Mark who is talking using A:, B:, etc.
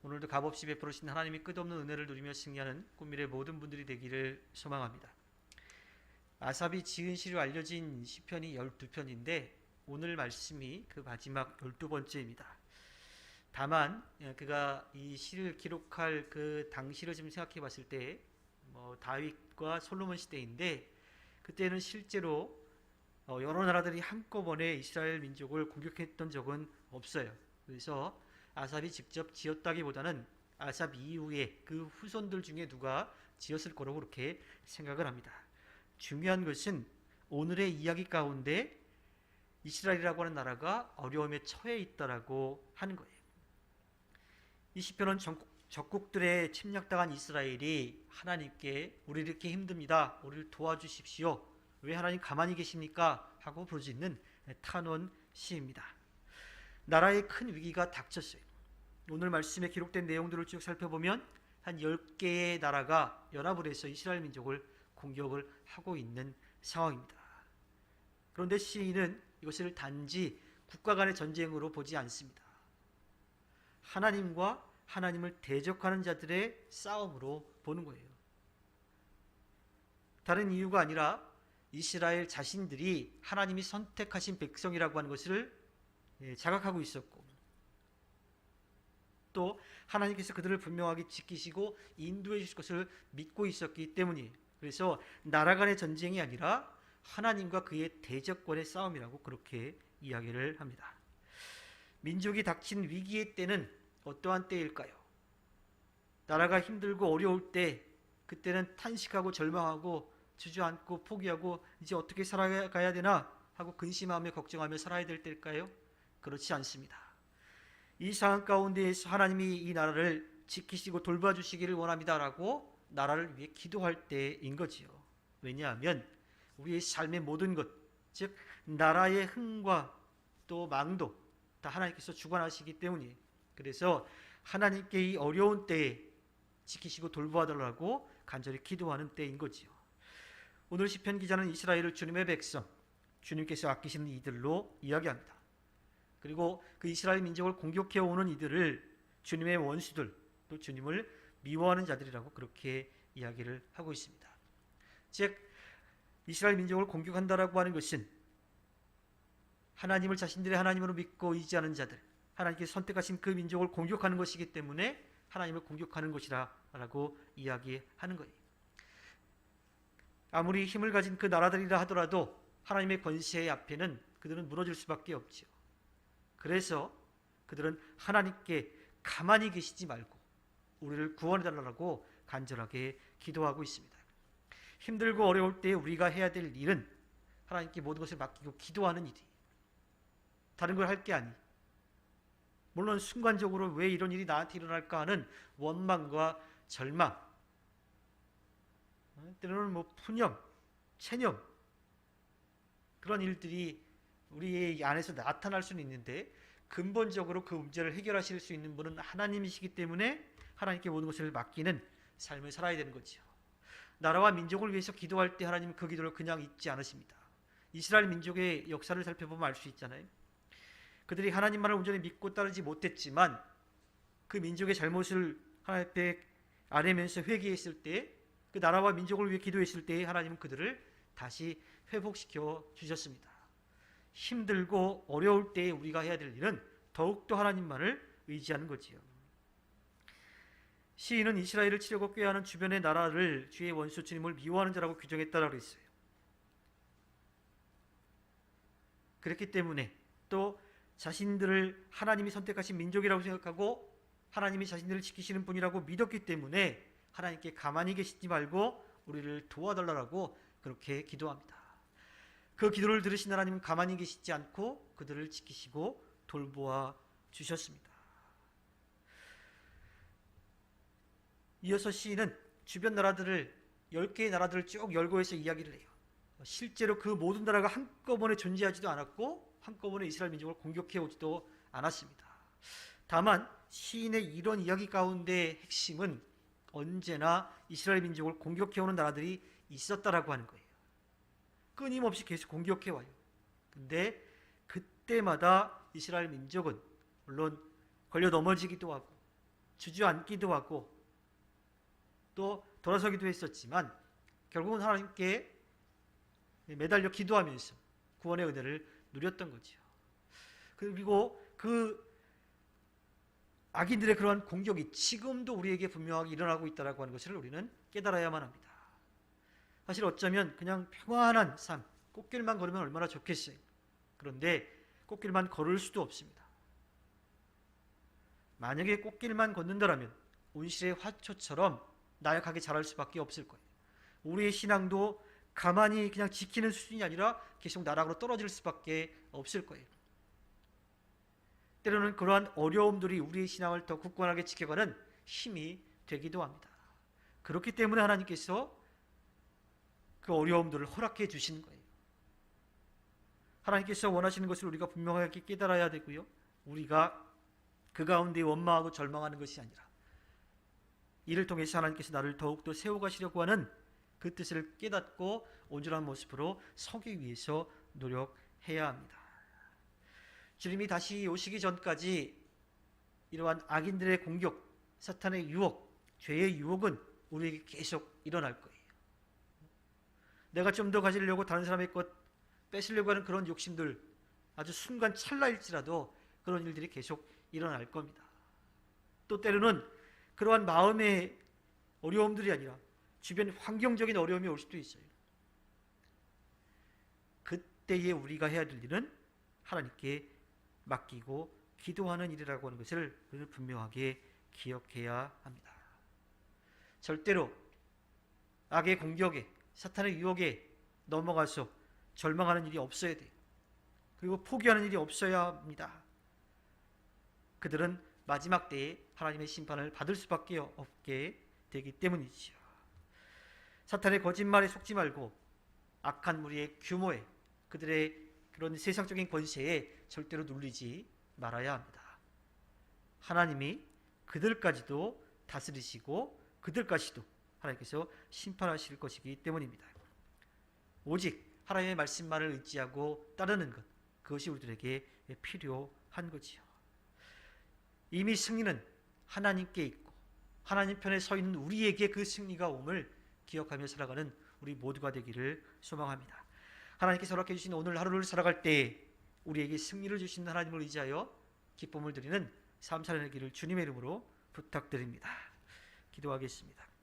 A: 오늘도 값없이 베풀으신 하나님의 끝없는 은혜를 누리며 승리하는 꿈미래 모든 분들이 되기를 소망합니다. 아삽이 지은 시로 알려진 시편이 12편인데 오늘 말씀이 그 마지막 12번째입니다. 다만 그가 이 시를 기록할 그 당시를 좀 생각해 봤을 때 다윗과 솔로몬 시대인데 그때는 실제로 여러 나라들이 한꺼번에 이스라엘 민족을 공격했던 적은 없어요. 그래서 아삽이 직접 지었다기보다는 아삽 이후에 그 후손들 중에 누가 지었을 거라고 그렇게 생각을 합니다. 중요한 것은 오늘의 이야기 가운데 이스라엘이라고 하는 나라가 어려움에 처해 있다라고 하는 거예요. 이 시편은 적국들의 침략당한 이스라엘이 하나님께 우리 이렇게 힘듭니다. 우리를 도와주십시오. 왜 하나님 가만히 계십니까? 하고 부르짖는 탄원 시입니다. 나라의 큰 위기가 닥쳤어요. 오늘 말씀에 기록된 내용들을 쭉 살펴보면 한 10개의 나라가 연합을 해서 이스라엘 민족을 공격을 하고 있는 상황입니다. 그런데 시인은 이것을 단지 국가 간의 전쟁으로 보지 않습니다. 하나님과 하나님을 대적하는 자들의 싸움으로 보는 거예요. 다른 이유가 아니라 이스라엘 자신들이 하나님이 선택하신 백성이라고 하는 것을 자각하고 있었고 또 하나님께서 그들을 분명하게 지키시고 인도해 주실 것을 믿고 있었기 때문이에요. 그래서 나라 간의 전쟁이 아니라 하나님과 그의 대적권의 싸움이라고 그렇게 이야기를 합니다. 민족이 닥친 위기의 때는 어떠한 때일까요? 나라가 힘들고 어려울 때 그때는 탄식하고 절망하고 주저앉고 포기하고 이제 어떻게 살아가야 되나 하고 근심하며 걱정하며 살아야 될 때일까요? 그렇지 않습니다. 이 상황 가운데에서 하나님이 이 나라를 지키시고 돌봐주시기를 원합니다라고 나라를 위해 기도할 때인 거지요. 왜냐하면 우리의 삶의 모든 것, 즉 나라의 흥과 또 망도 다 하나님께서 주관하시기 때문이에요. 그래서 하나님께 이 어려운 때에 지키시고 돌봐달라고 간절히 기도하는 때인 거지요. 오늘 시편 기자는 이스라엘을 주님의 백성, 주님께서 아끼시는 이들로 이야기합니다. 그리고 그 이스라엘 민족을 공격해오는 이들을 주님의 원수들, 또 주님을 미워하는 자들이라고 그렇게 이야기를 하고 있습니다. 즉 이스라엘 민족을 공격한다라고 하는 것은 하나님을 자신들의 하나님으로 믿고 의지하는 자들, 하나님께서 선택하신 그 민족을 공격하는 것이기 때문에 하나님을 공격하는 것이라고 이야기하는 거예요. 아무리 힘을 가진 그 나라들이라 하더라도 하나님의 권세 앞에는 그들은 무너질 수밖에 없지요. 그래서 그들은 하나님께 가만히 계시지 말고 우리를 구원해달라고 간절하게 기도하고 있습니다. 힘들고 어려울 때 우리가 해야 될 일은 하나님께 모든 것을 맡기고 기도하는 일이 다른 걸 할 게 아니. 물론 순간적으로 왜 이런 일이 나한테 일어날까 하는 원망과 절망, 때로는 푸념, 체념 그런 일들이 우리 안에서 나타날 수는 있는데 근본적으로 그 문제를 해결하실 수 있는 분은 하나님이시기 때문에 하나님께 모든 것을 맡기는 삶을 살아야 되는 거죠. 나라와 민족을 위해서 기도할 때 하나님은 그 기도를 그냥 잊지 않으십니다. 이스라엘 민족의 역사를 살펴보면 알 수 있잖아요. 그들이 하나님만을 온전히 믿고 따르지 못했지만 그 민족의 잘못을 하나님 앞에 아뢰면서 회개했을 때 그 나라와 민족을 위해 기도했을 때 하나님은 그들을 다시 회복시켜 주셨습니다. 힘들고 어려울 때에 우리가 해야 될 일은 더욱더 하나님만을 의지하는 거지요. 시인은 이스라엘을 치려고 꾀하는 주변의 나라를 주의 원수 주님을 미워하는 자라고 규정했다라고 했어요. 그렇기 때문에 또 자신들을 하나님이 선택하신 민족이라고 생각하고 하나님이 자신들을 지키시는 분이라고 믿었기 때문에 하나님께 가만히 계시지 말고 우리를 도와달라고 그렇게 기도합니다. 그 기도를 들으신 하나님은 가만히 계시지 않고 그들을 지키시고 돌보아 주셨습니다. 이어서 시인은 주변 나라들을 10개의 나라들을 쭉 열거해서 이야기를 해요. 실제로 그 모든 나라가 한꺼번에 존재하지도 않았고 한꺼번에 이스라엘 민족을 공격해 오지도 않았습니다. 다만 시인의 이런 이야기 가운데 핵심은 언제나 이스라엘 민족을 공격해 오는 나라들이 있었다라고 하는 거예요. 끊임없이 계속 공격해 와요. 근데 그때마다 이스라엘 민족은 물론 걸려 넘어지기도 하고 주저앉기도 하고 또 돌아서기도 했었지만 결국은 하나님께 매달려 기도하면서 구원의 은혜를 누렸던 거죠. 그리고 그 악인들의 그러한 공격이 지금도 우리에게 분명하게 일어나고 있다고 하는 것을 우리는 깨달아야만 합니다. 사실 어쩌면 그냥 평안한 삶, 꽃길만 걸으면 얼마나 좋겠어요. 그런데 꽃길만 걸을 수도 없습니다. 만약에 꽃길만 걷는다면 온실의 화초처럼 나약하게 자랄 수밖에 없을 거예요. 우리의 신앙도 가만히 그냥 지키는 수준이 아니라 계속 나락으로 떨어질 수밖에 없을 거예요. 때로는 그러한 어려움들이 우리의 신앙을 더 굳건하게 지켜가는 힘이 되기도 합니다. 그렇기 때문에 하나님께서 그 어려움들을 허락해 주신 거예요. 하나님께서 원하시는 것을 우리가 분명하게 깨달아야 되고요. 우리가 그 가운데 원망하고 절망하는 것이 아니라 이를 통해서 하나님께서 나를 더욱더 세워가시려고 하는 그 뜻을 깨닫고 온전한 모습으로 서기 위해서 노력해야 합니다. 주님이 다시 오시기 전까지 이러한 악인들의 공격, 사탄의 유혹, 죄의 유혹은 우리에게 계속 일어날 거예요. 내가 좀 더 가지려고 다른 사람의 것 뺏으려고 하는 그런 욕심들, 아주 순간 찰나일지라도 그런 일들이 계속 일어날 겁니다. 또 때로는 그러한 마음의 어려움들이 아니라 주변 환경적인 어려움이 올 수도 있어요. 그때에 우리가 해야 될 일은 하나님께 맡기고 기도하는 일이라고 하는 것을 분명하게 기억해야 합니다. 절대로 악의 공격에, 사탄의 유혹에 넘어가서 절망하는 일이 없어야 돼요. 그리고 포기하는 일이 없어야 합니다. 그들은 마지막 때에 하나님의 심판을 받을 수밖에 없게 되기 때문이죠. 사탄의 거짓말에 속지 말고 악한 무리의 규모에, 그들의 그런 세상적인 권세에 절대로 눌리지 말아야 합니다. 하나님이 그들까지도 다스리시고 그들까지도 하나님께서 심판하실 것이기 때문입니다. 오직 하나님의 말씀만을 의지하고 따르는 것, 그것이 우리들에게 필요한 거지요. 이미 승리는 하나님께 있고 하나님 편에 서 있는 우리에게 그 승리가 옴을 기억하며 살아가는 우리 모두가 되기를 소망합니다. 하나님께서 허락해 주신 오늘 하루를 살아갈 때 우리에게 승리를 주신 하나님을 의지하여 기쁨을 드리는 삶 살아내기를 주님의 이름으로 부탁드립니다. 기도하겠습니다.